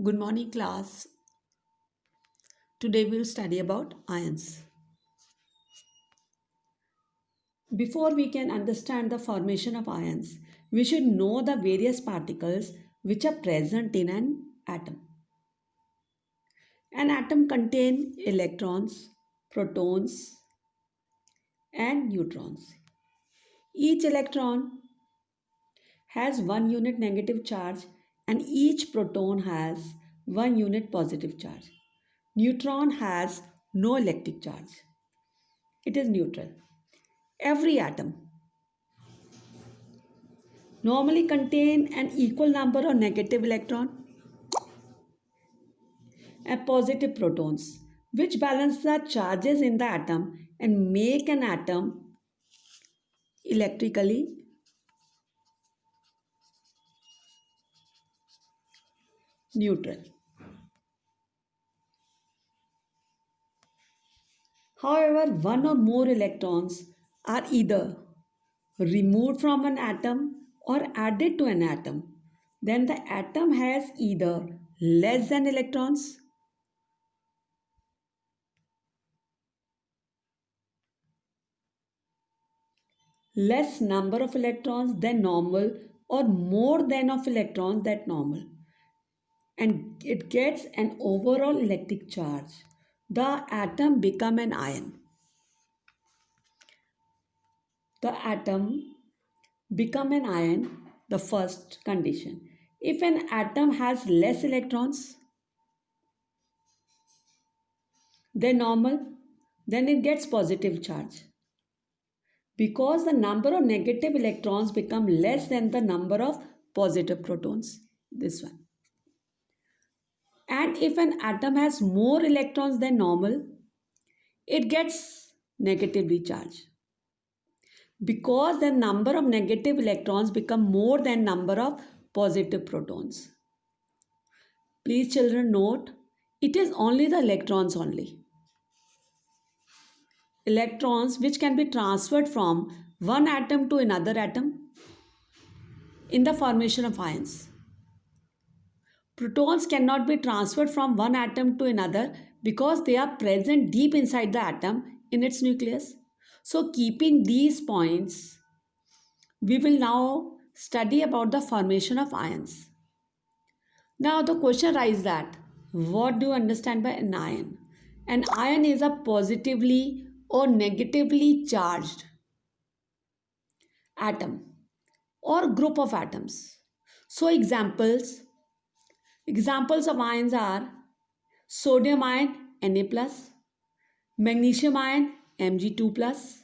Good morning, class. Today we will study about ions. Before we can understand the formation of ions, we should know the various particles which are present in an atom. An atom contains electrons, protons, and neutrons. Each electron has one unit negative charge and each proton has one unit positive charge. Neutron has no electric charge. It is neutral. Every atom normally contain an equal number of negative electron and positive protons, which balance the charges in the atom and make an atom electrically neutral. However, one or more electrons are either removed from an atom or added to an atom. Then the atom has either less than electrons, less number of electrons than normal, or more than of electrons than normal, and it gets an overall electric charge. The atom become an ion. The atom become an ion, the first condition. If an atom has less electrons than normal, then it gets positive charge. Because the number of negative electrons become less than the number of positive protons. This one. And if an atom has more electrons than normal, it gets negatively charged. Because the number of negative electrons become more than number of positive protons. Please children note, it is only the electrons only. Electrons which can be transferred from one atom to another atom in the formation of ions. Protons cannot be transferred from one atom to another because they are present deep inside the atom in its nucleus. So keeping these points, we will now study about the formation of ions. Now the question arises that what do you understand by an ion? An ion is a positively or negatively charged atom or group of atoms. So examples of ions are sodium ion Na+, magnesium ion Mg2+,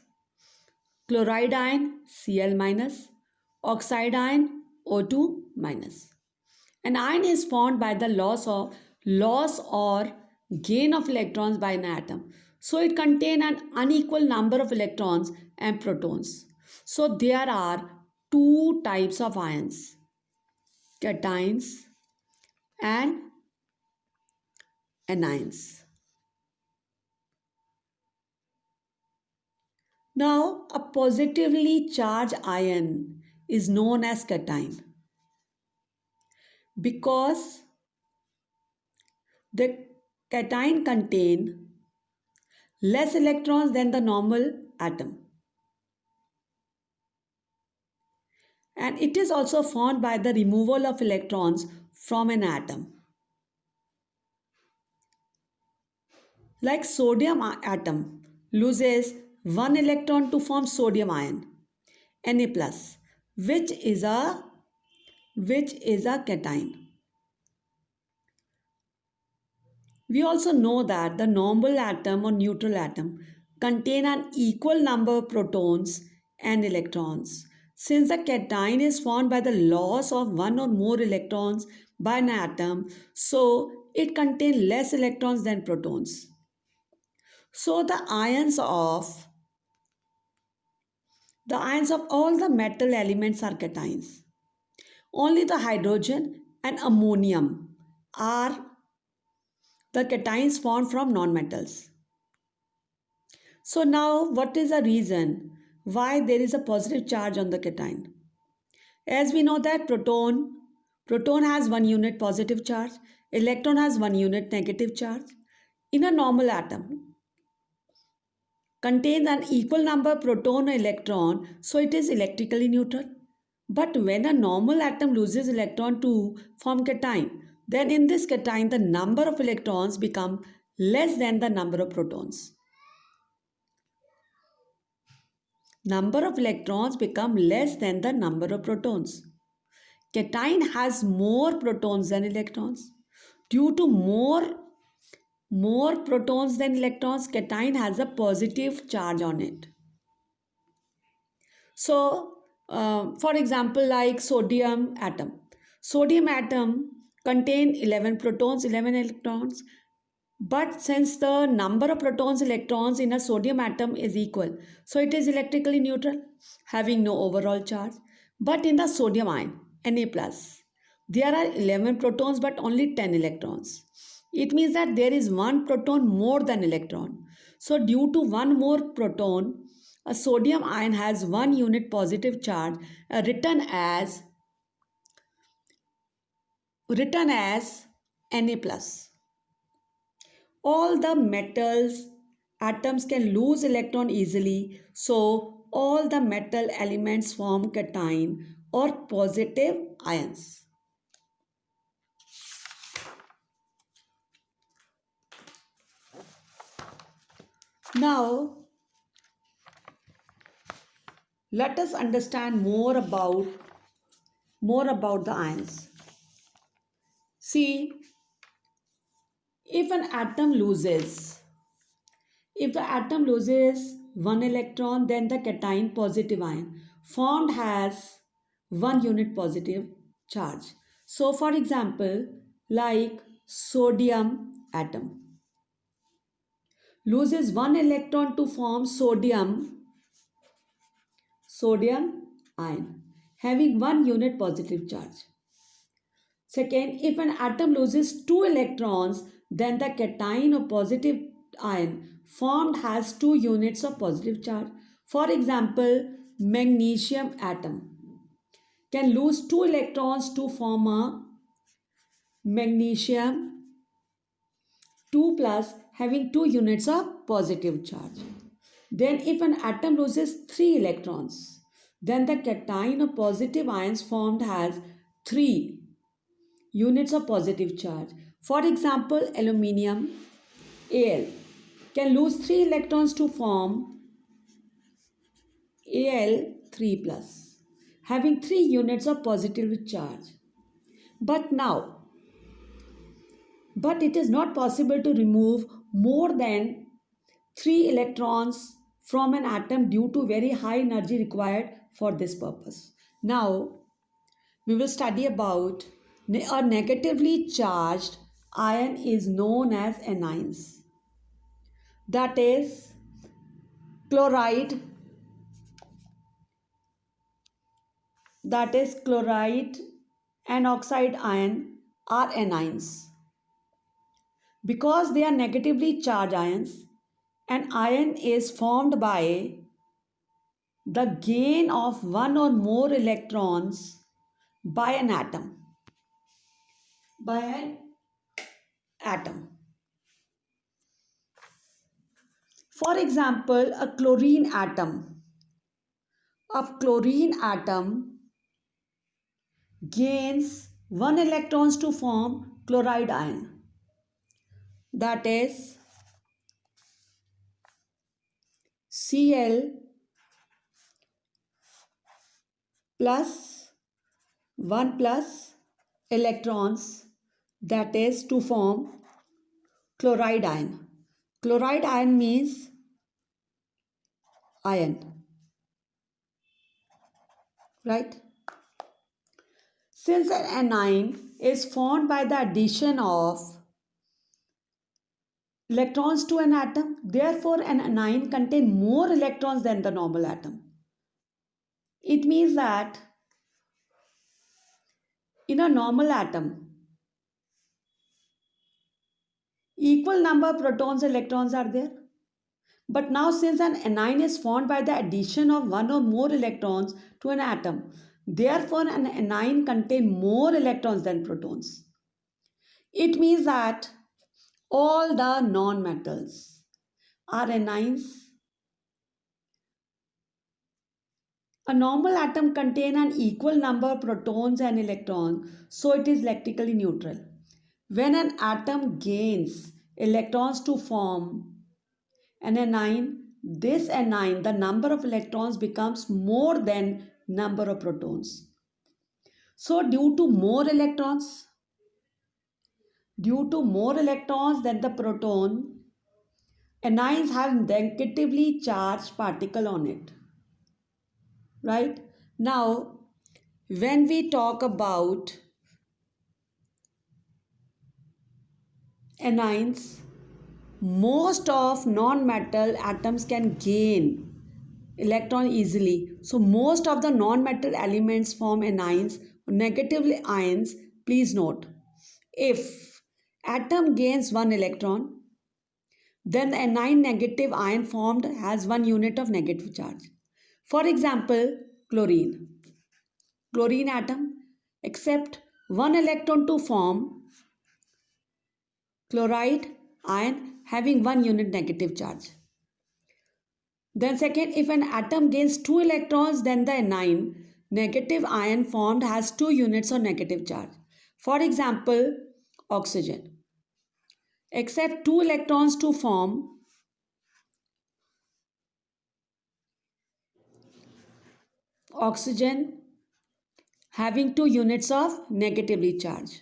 chloride ion Cl-, oxide ion O2-. An ion is formed by the loss or gain of electrons by an atom. So it contains an unequal number of electrons and protons. So there are two types of ions, cations and anions. Now, a positively charged ion is known as cation because the cation contain less electrons than the normal atom. And it is also formed by the removal of electrons from an atom. Like sodium atom loses one electron to form sodium ion Na+, which is a cation. We also know that the normal atom or neutral atom contain an equal number of protons and electrons. Since the cation is formed by the loss of one or more electrons by an atom, so it contains less electrons than protons. So the ions of all the metal elements are cations. Only the hydrogen and ammonium are the cations formed from nonmetals. So now what is the reason why there is a positive charge on the cation? As we know that proton has one unit positive charge Electron has 1 unit negative charge. In a normal atom, contains an equal number proton or electron, so it is electrically neutral. But when a normal atom loses electron to form cation, then in this cation the number of electrons become less than the number of protons. Number of electrons become less than the number of protons. Cation has more protons than electrons. Due to more protons than electrons, cation has a positive charge on it. So, for example, like sodium atom. Sodium atom contain 11 protons, 11 electrons. But since the number of protons, electrons in a sodium atom is equal, so it is electrically neutral, having no overall charge. But in the sodium ion, Na+, there are 11 protons but only 10 electrons. It means that there is one proton more than electron. So due to one more proton, a sodium ion has 1 unit positive charge written as Na+. All the metals atoms can lose electron easily, so all the metal elements form cation or positive ions. Now let us understand more about the ions. See, if the atom loses one electron, then the cation positive ion formed has 1 unit positive charge. So for example, like sodium atom loses 1 electron to form sodium ion having 1 unit positive charge. Second, if an atom loses 2 electrons, then the cation or positive ion formed has 2 units of positive charge. For example, magnesium atom can lose 2 electrons to form a magnesium 2 plus having 2 units of positive charge. Then if an atom loses 3 electrons, then the cation or positive ions formed has 3 units of positive charge. For example, aluminium Al can lose 3 electrons to form Al3 plus having 3 units of positive charge. But it is not possible to remove more than 3 electrons from an atom due to very high energy required for this purpose. Now we will study about a negatively charged ion is known as anions. That is chloride and oxide ion are anions. Because they are negatively charged ions, an ion is formed by the gain of one or more electrons by an atom. For example, a chlorine atom gains 1 electrons to form chloride ion. That is Cl plus 1 plus electrons, that is to form chloride ion. Chloride ion means iron, right? Since an anion is formed by the addition of electrons to an atom, therefore an anion contains more electrons than the normal atom. It means that in a normal atom, equal number of protons and electrons are there. But now since an anion is formed by the addition of one or more electrons to an atom, therefore an anion contains more electrons than protons. It means that all the non-metals are anions. A normal atom contains an equal number of protons and electrons, so it is electrically neutral. When an atom gains electrons to form an anion, this anion, the number of electrons becomes more than number of protons. So due to more electrons than the proton, anions have negatively charged particle on it. Right? Now, when we talk about anions, most of non-metal atoms can gain electron easily. So most of the non-metal elements form anions, negative ions. Please note, if atom gains one electron, then the anion negative ion formed has 1 unit of negative charge. For example, chlorine. Chlorine atom accept one electron to form chloride ion having 1 unit negative charge. Then second, if an atom gains 2 electrons, then the anion negative ion formed has 2 units of negative charge. For example, oxygen. Accept 2 electrons to form oxygen having 2 units of negatively charge.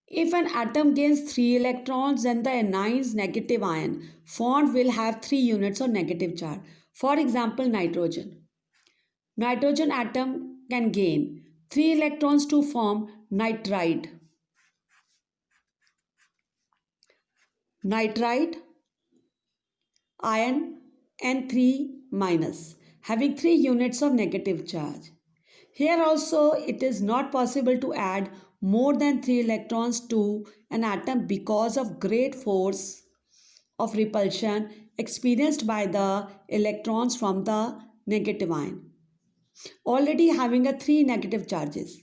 If an atom gains 3 electrons, then the anion's negative ion formed will have 3 units of negative charge. For example, nitrogen. Nitrogen atom can gain 3 electrons to form nitride. Nitride ion N3 minus having 3 units of negative charge. Here also it is not possible to add more than 3 electrons to an atom because of great force of repulsion experienced by the electrons from the negative ion, already having a 3 negative charges.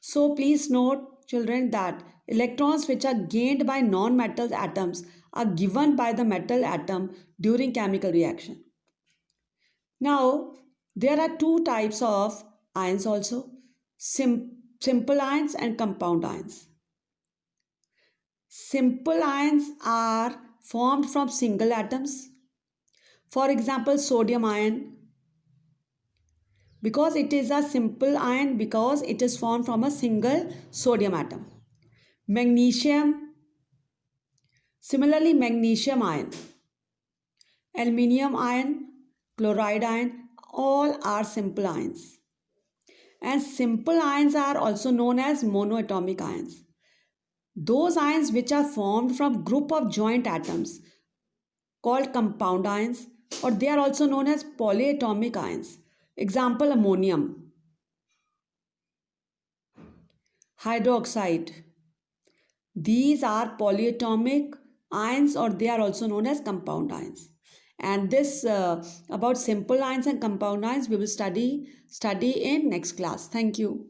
So please note, children, that electrons which are gained by non-metal atoms are given by the metal atom during chemical reaction. Now, there are two types of ions also, simple ions and compound ions. Simple ions are formed from single atoms. For example, sodium ion, because it is a simple ion because it is formed from a single sodium atom. Magnesium, similarly magnesium ion, aluminium ion, chloride ion, all are simple ions. And simple ions are also known as monoatomic ions. Those ions which are formed from group of joint atoms called compound ions, or they are also known as polyatomic ions. Example, ammonium, hydroxide. These are polyatomic ions, or they are also known as compound ions. And this about simple ions and compound ions we will study in next class. Thank you.